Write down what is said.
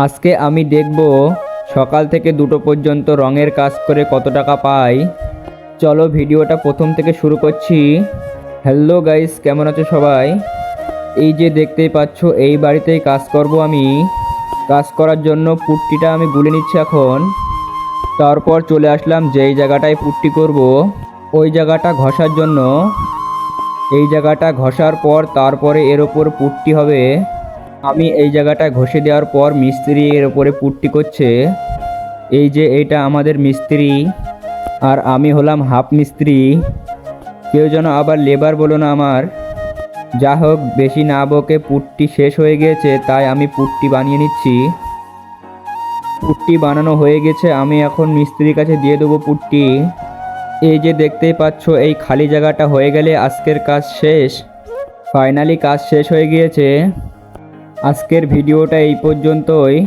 আজকে আমি দেখব সকাল থেকে দুটো পর্যন্ত রঙের কাজ করে কত টাকা পাই। চলো ভিডিওটা প্রথম থেকে শুরু করছি। হ্যালো গাইস, কেমন আছো সবাই? এই যে দেখতেই পাচ্ছ, এই বাড়িতেই কাজ করব আমি। কাজ করার জন্য পুট্টিটা আমি গুলে নিচ্ছি এখন। তারপর চলে আসলাম যেই জায়গাটায় পুট্টি করব, ওই জায়গাটা ঘষার জন্য। এই জায়গাটা ঘষার পর তারপরে এর ওপর পুট্টি হবে। আমি এই জায়গাটা ঘষে দেওয়ার পর মিস্ত্রি এর ওপরে পুট্টি করছে। এই যে এটা আমাদের মিস্ত্রি, আর আমি হলাম হাফ মিস্ত্রি। কেউ যেন আবার লেবার বলো না আমার। যা হোক, বেশি না বকে পুট্টি শেষ হয়ে গিয়েছে, তাই আমি পুট্টি বানিয়ে নিচ্ছি। পুট্টি বানানো হয়ে গেছে, আমি এখন মিস্ত্রির কাছে দিয়ে দেবো পুট্টি। এই যে দেখতেই পাচ্ছ, এই খালি জায়গাটা হয়ে গেলে আজকের কাজ শেষ। ফাইনালি কাজ শেষ হয়ে গিয়েছে। আজকের ভিডিওটা এই পর্যন্তই।